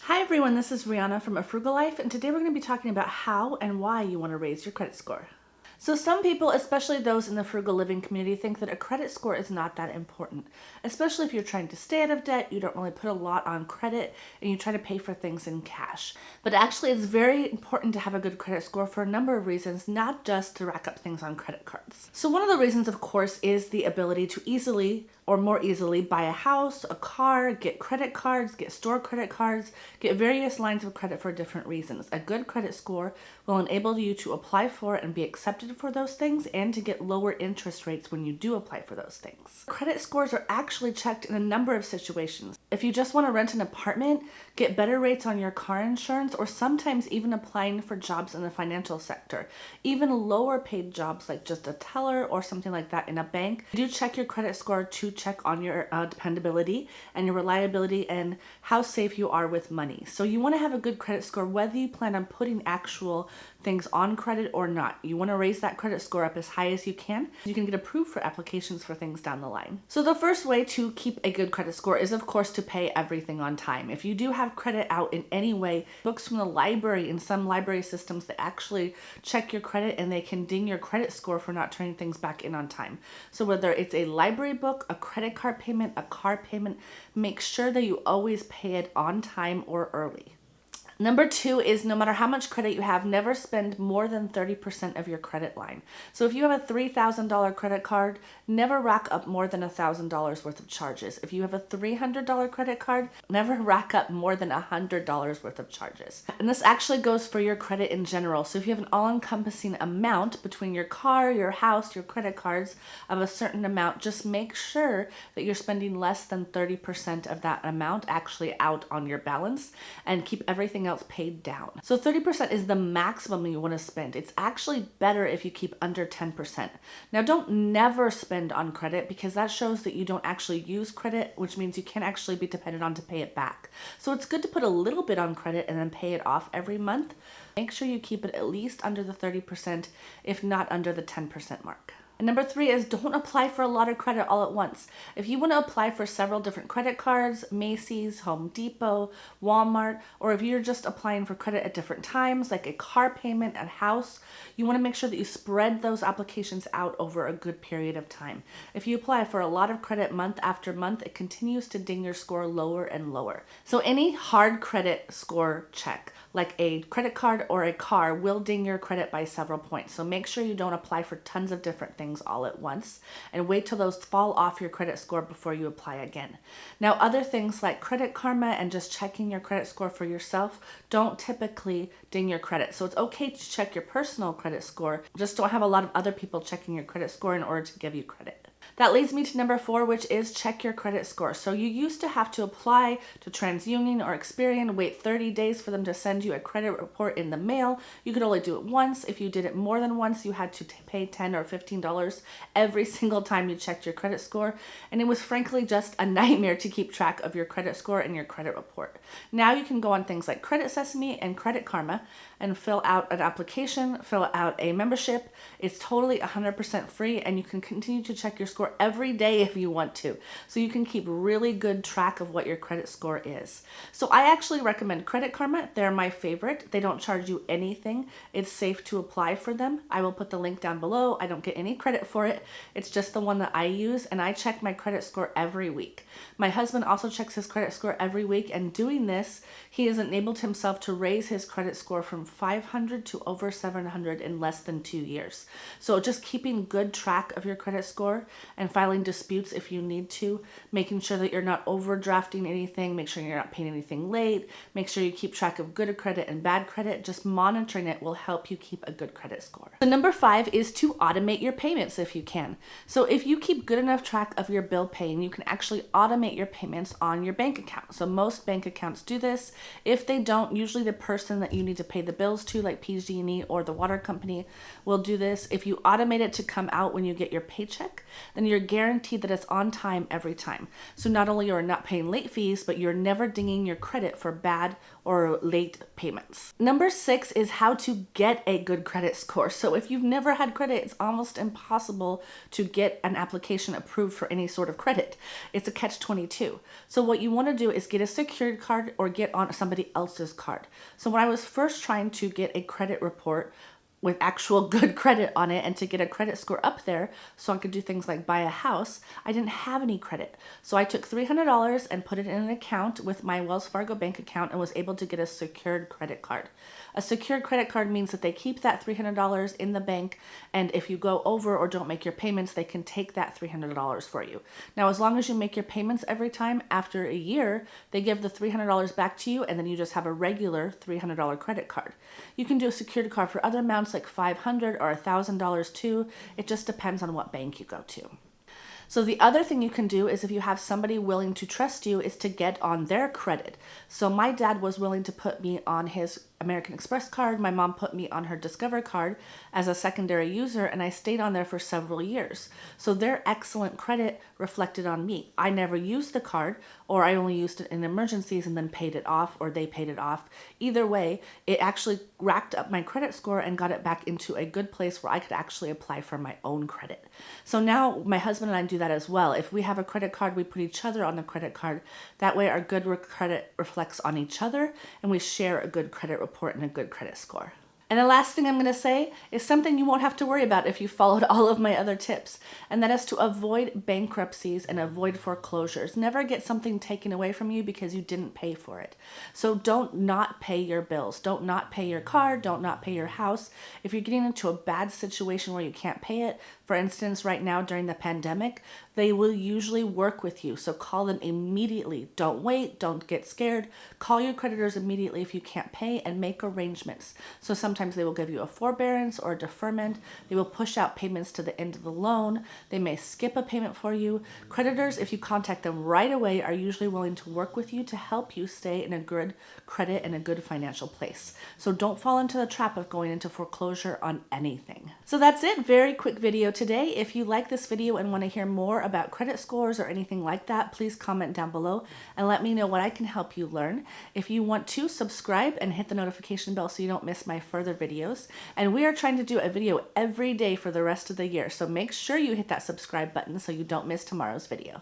Hi everyone, this is Rihanna from A Frugal Life, and today we're going to be talking about how and why you want to raise your credit score. So some people, especially those in the frugal living community, think that a credit score is not that important, especially if you're trying to stay out of debt, you don't really put a lot on credit, and you try to pay for things in cash. But actually, it's very important to have a good credit score for a number of reasons, not just to rack up things on credit cards. So one of the reasons, of course, is the ability to easily or more easily buy a house, a car, get credit cards, get store credit cards, get various lines of credit for different reasons. A good credit score will enable you to apply for and be accepted for those things and to get lower interest rates when you do apply for those things. Credit scores are actually checked in a number of situations. If you just want to rent an apartment, get better rates on your car insurance, or sometimes even applying for jobs in the financial sector, even lower paid jobs like just a teller or something like that in a bank, do check your credit score to check on your dependability and your reliability and how safe you are with money. So you want to have a good credit score whether you plan on putting actual things on credit or not. You want to raise that credit score up as high as you can. You can get approved for applications for things down the line. So the first way to keep a good credit score is, of course, to pay everything on time. If you do have credit out in any way, books from the library, in some library systems that actually check your credit and they can ding your credit score for not turning things back in on time. So whether it's a library book, a credit card payment, a car payment, make sure that you always pay it on time or early. Number two is no matter how much credit you have, never spend more than 30% of your credit line. So if you have a $3,000 credit card, never rack up more than $1,000 worth of charges. If you have a $300 credit card, never rack up more than $100 worth of charges. And this actually goes for your credit in general. So if you have an all-encompassing amount between your car, your house, your credit cards of a certain amount, just make sure that you're spending less than 30% of that amount actually out on your balance and keep everything else paid down. So 30% is the maximum you want to spend. It's actually better if you keep under 10%. Now don't never spend on credit because that shows that you don't actually use credit, which means you can't actually be dependent on to pay it back. So it's good to put a little bit on credit and then pay it off every month. Make sure you keep it at least under the 30%, if not under the 10% mark. And number three is don't apply for a lot of credit all at once. If you want to apply for several different credit cards, Macy's, Home Depot, Walmart, or if you're just applying for credit at different times, like a car payment, a house, you want to make sure that you spread those applications out over a good period of time. If you apply for a lot of credit month after month, it continues to ding your score lower and lower. So any hard credit score check, like a credit card or a car, will ding your credit by several points. So make sure you don't apply for tons of different things all at once and wait till those fall off your credit score before you apply again. Now, other things like Credit Karma and just checking your credit score for yourself don't typically ding your credit. So it's okay to check your personal credit score, just don't have a lot of other people checking your credit score in order to give you credit. That leads me to number four, which is check your credit score. So you used to have to apply to TransUnion or Experian, wait 30 days for them to send you a credit report in the mail. You could only do it once. If you did it more than once, you had to pay $10 or $15 every single time you checked your credit score. And it was frankly just a nightmare to keep track of your credit score and your credit report. Now you can go on things like Credit Sesame and Credit Karma and fill out an application, fill out a membership. It's totally 100% free, and you can continue to check your score every day if you want to. So you can keep really good track of what your credit score is. So I actually recommend Credit Karma. They're my favorite. They don't charge you anything. It's safe to apply for them. I will put the link down below. I don't get any credit for it. It's just the one that I use, and I check my credit score every week. My husband also checks his credit score every week, and doing this, he has enabled himself to raise his credit score from 500 to over 700 in less than 2 years. So just keeping good track of your credit score and filing disputes if you need to, making sure that you're not overdrafting anything, make sure you're not paying anything late, make sure you keep track of good credit and bad credit. Just monitoring it will help you keep a good credit score. So number five is to automate your payments if you can. So if you keep good enough track of your bill paying, you can actually automate your payments on your bank account. So most bank accounts do this. If they don't, usually the person that you need to pay the bills to, like PG&E or the water company, will do this. If you automate it to come out when you get your paycheck, then then you're guaranteed that it's on time every time. So not only are you not paying late fees, but you're never dinging your credit for bad or late payments. Number 6 is how to get a good credit score. So if you've never had credit, it's almost impossible to get an application approved for any sort of credit. It's a catch-22. So what you want to do is get a secured card or get on somebody else's card. So when I was first trying to get a credit report with actual good credit on it and to get a credit score up there so I could do things like buy a house, I didn't have any credit. So I took $300 and put it in an account with my Wells Fargo bank account and was able to get a secured credit card. A secured credit card means that they keep that $300 in the bank, and if you go over or don't make your payments, they can take that $300 for you. Now, as long as you make your payments every time, after a year, they give the $300 back to you, and then you just have a regular $300 credit card. You can do a secured card for other amounts like $500 or $1,000 too. It just depends on what bank you go to. So the other thing you can do is, if you have somebody willing to trust you, is to get on their credit. So my dad was willing to put me on his American Express card. My mom put me on her Discover card as a secondary user, and I stayed on there for several years. So their excellent credit reflected on me. I never used the card, or I only used it in emergencies and then paid it off, or they paid it off. Either way, it actually racked up my credit score and got it back into a good place where I could actually apply for my own credit. So now my husband and I do that as well. If we have a credit card, we put each other on the credit card. That way our good credit reflects on each other, and we share a good credit report and a good credit score. And the last thing I'm going to say is something you won't have to worry about if you followed all of my other tips, and that is to avoid bankruptcies and avoid foreclosures. Never get something taken away from you because you didn't pay for it. So don't not pay your bills. Don't not pay your car. Don't not pay your house. If you're getting into a bad situation where you can't pay it, for instance, right now during the pandemic, they will usually work with you. So call them immediately. Don't wait. Don't get scared. Call your creditors immediately if you can't pay and make arrangements. So sometimes they will give you a forbearance or a deferment. They will push out payments to the end of the loan. They may skip a payment for you. Creditors, if you contact them right away, are usually willing to work with you to help you stay in a good credit and a good financial place. So don't fall into the trap of going into foreclosure on anything. So that's it. Very quick video today. If you like this video and want to hear more about credit scores or anything like that, please comment down below and let me know what I can help you learn. If you want to, subscribe and hit the notification bell so you don't miss my further videos. And we are trying to do a video every day for the rest of the year, so make sure you hit that subscribe button so you don't miss tomorrow's video.